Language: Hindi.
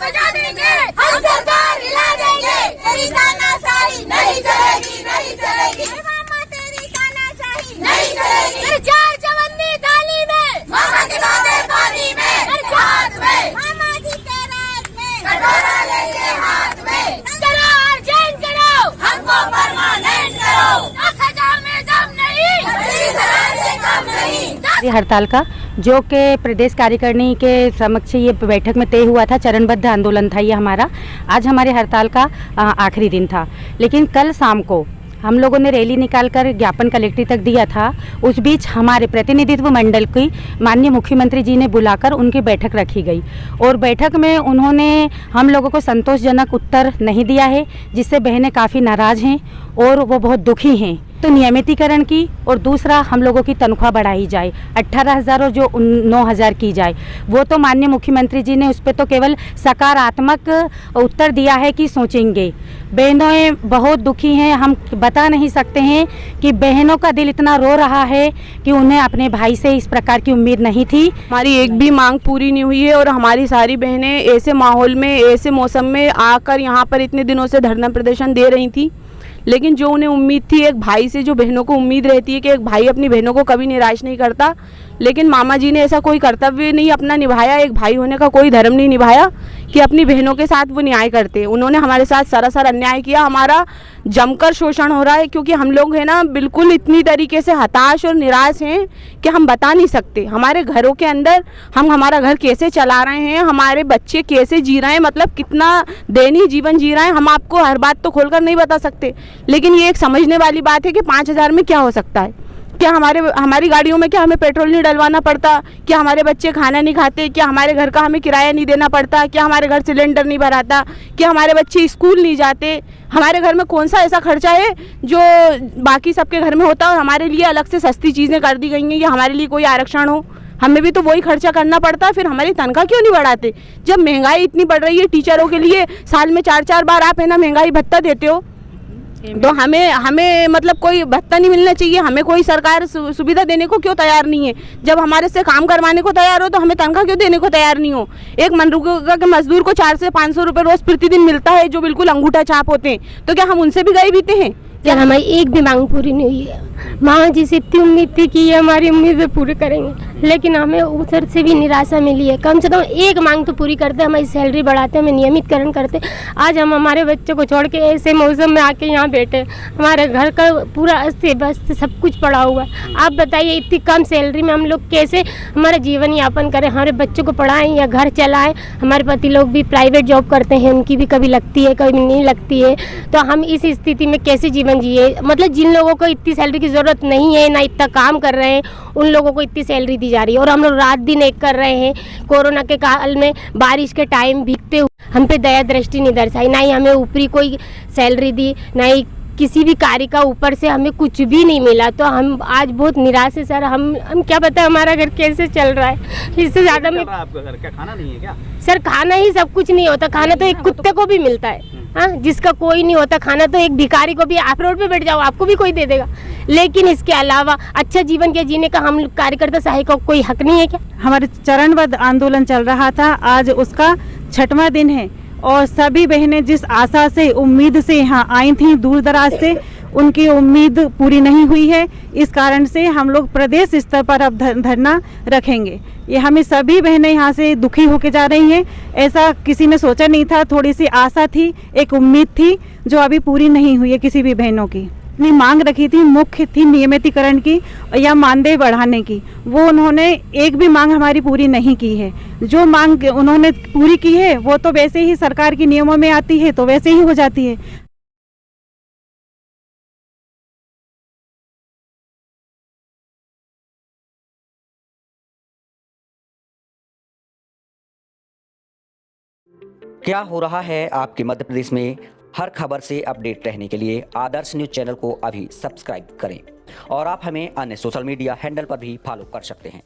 बजा देंगे, हम सरकार हिला देंगे, तेरी तानाशाही नहीं चलेगी, नहीं चलेगी, मामा तेरी तानाशाही नहीं चलेगी, चार चवन्नी थाली में, मामा के दादे पानी में, हाथ में, मामा जी के राज में, कटोरा लेके हाथ में, करो अर्जेंट करो, हमको परमानेंट करो, 10,000 में दम नहीं, 30,000 से कम नहीं। हड़ताल का जो कि प्रदेश कार्यकारिणी के समक्ष ये बैठक में तय हुआ था, चरणबद्ध आंदोलन था ये हमारा। आज हमारे हड़ताल का आखिरी दिन था, लेकिन कल शाम को हम लोगों ने रैली निकालकर ज्ञापन कलेक्ट्रेट तक दिया था। उस बीच हमारे प्रतिनिधित्व मंडल की माननीय मुख्यमंत्री जी ने बुलाकर उनकी बैठक रखी गई और बैठक में उन्होंने हम लोगों को संतोषजनक उत्तर नहीं दिया है, जिससे बहनें काफ़ी नाराज़ हैं और वो बहुत दुखी हैं। तो नियमितीकरण की और दूसरा हम लोगों की तनख्वाह बढ़ाई जाए, 18,000 और जो 9,000 की जाए। वो तो माननीय मुख्यमंत्री जी ने उस पर तो केवल सकारात्मक उत्तर दिया है कि सोचेंगे। बहनें बहुत दुखी हैं, हम बता नहीं सकते हैं कि बहनों का दिल इतना रो रहा है कि उन्हें अपने भाई से इस प्रकार की उम्मीद नहीं थी। हमारी एक भी मांग पूरी नहीं हुई है और हमारी सारी बहनें ऐसे माहौल में, ऐसे मौसम में आकर यहाँ पर इतने दिनों से धरना प्रदर्शन दे रही थी, लेकिन जो उन्हें उम्मीद थी एक भाई से, जो बहनों को उम्मीद रहती है कि एक भाई अपनी बहनों को कभी निराश नहीं करता, लेकिन मामा जी ने ऐसा कोई कर्तव्य नहीं अपना निभाया, एक भाई होने का कोई धर्म नहीं निभाया कि अपनी बहनों के साथ वो न्याय करते। उन्होंने हमारे साथ सरासर अन्याय किया, हमारा जमकर शोषण हो रहा है, क्योंकि हम लोग हैं ना बिल्कुल इतनी तरीके से हताश और निराश हैं कि हम बता नहीं सकते। हमारे घरों के अंदर हम हमारा घर कैसे चला रहे हैं, हमारे बच्चे कैसे जी रहे हैं, मतलब कितना दयनीय जीवन जी रहे हैं, हम आपको हर बात तो खोलकर नहीं बता सकते। लेकिन ये एक समझने वाली बात है कि 5,000 में क्या हो सकता है। क्या हमारी गाड़ियों में क्या हमें पेट्रोल नहीं डलवाना पड़ता, क्या हमारे बच्चे खाना नहीं खाते, क्या हमारे घर का हमें किराया नहीं देना पड़ता, क्या हमारे घर सिलेंडर नहीं भराता, क्या हमारे बच्चे स्कूल नहीं जाते। हमारे घर में कौन सा ऐसा खर्चा है जो बाकी सबके घर में होता है और हमारे लिए अलग से सस्ती चीज़ें कर दी गई हैं कि हमारे लिए कोई आरक्षण हो। हमें भी तो वही खर्चा करना पड़ता है, फिर हमारी तनख्वाह क्यों नहीं बढ़ाते? जब महंगाई इतनी बढ़ रही है, टीचरों के लिए साल में 4-4 बार आप है ना महंगाई भत्ता देते हो, तो हमें मतलब कोई भत्ता नहीं मिलना चाहिए? हमें कोई सरकार सुविधा देने को क्यों तैयार नहीं है? जब हमारे से काम करवाने को तैयार हो तो हमें तनख्वाह क्यों देने को तैयार नहीं हो? एक मनरेगा के मजदूर को 400 से 500 रुपये रोज प्रतिदिन मिलता है, जो बिल्कुल अंगूठा छाप होते हैं, तो क्या हम उनसे भी गए बीते हैं? यार हमारी एक भी मांग पूरी नहीं हुई है। माँ जी से इतनी उम्मीद थी कि ये हमारी उम्मीदें पूरी करेंगे, लेकिन हमें उधर से भी निराशा मिली है। कम से कम एक मांग तो पूरी करते, हमारी सैलरी बढ़ाते, हमें नियमितकरण करते। आज हम हमारे बच्चों को छोड़ के ऐसे मौसम में आके यहाँ बैठे, हमारे घर का पूरा अस्त व्यस्त सब कुछ पड़ा हुआ है। आप बताइए इतनी कम सैलरी में हम लोग कैसे हमारा जीवन यापन करें, हमारे बच्चों को पढ़ाएं या घर चलाएं। हमारे पति लोग भी प्राइवेट जॉब करते हैं, उनकी भी कभी लगती है कभी नहीं लगती है, तो हम इस स्थिति में कैसे जीवन जिए? मतलब जिन लोगों को इतनी सैलरी की ज़रूरत नहीं है, ना इतना काम कर रहे हैं, उन लोगों को इतनी सैलरी दी जा रही है और हम लोग रात दिन एक कर रहे हैं। कोरोना के काल में बारिश के टाइम भीगते हुए हम पे दया दृष्टि नहीं दर्शाई, ना ही हमें ऊपरी कोई सैलरी दी, ना ही किसी भी कार्य का ऊपर से हमें कुछ भी नहीं मिला। तो हम आज बहुत निराश है सर। हम क्या पता हमारा घर कैसे चल रहा है। इससे ज़्यादा में आपका घर क्या खाना नहीं है क्या? सर खाना ही सब कुछ नहीं होता, खाना तो एक कुत्ते को भी मिलता है, हाँ, जिसका कोई नहीं होता खाना तो एक भिखारी को भी, आप रोड पे बैठ जाओ आपको भी कोई दे देगा, लेकिन इसके अलावा अच्छा जीवन के जीने का हम कार्यकर्ता सहायक को कोई हक नहीं है क्या? हमारे चरणबद्ध आंदोलन चल रहा था, आज उसका 6वां दिन है और सभी बहनें जिस आशा से, उम्मीद से यहाँ आई थी दूर दराज से, उनकी उम्मीद पूरी नहीं हुई है। इस कारण से हम लोग प्रदेश स्तर पर अब धरना रखेंगे। ये हमें सभी बहनें यहाँ से दुखी होकर जा रही हैं। ऐसा किसी ने सोचा नहीं था, थोड़ी सी आशा थी, एक उम्मीद थी जो अभी पूरी नहीं हुई है किसी भी बहनों की। अपनी मांग रखी थी, मुख्य थी नियमितीकरण की या मानदेय बढ़ाने की, वो उन्होंने एक भी मांग हमारी पूरी नहीं की है। जो मांग उन्होंने पूरी की है वो तो वैसे ही सरकार के नियमों में आती है, तो वैसे ही हो जाती है। क्या हो रहा है आपके मध्य प्रदेश में? हर खबर से अपडेट रहने के लिए आदर्श न्यूज चैनल को अभी सब्सक्राइब करें और आप हमें अन्य सोशल मीडिया हैंडल पर भी फॉलो कर सकते हैं।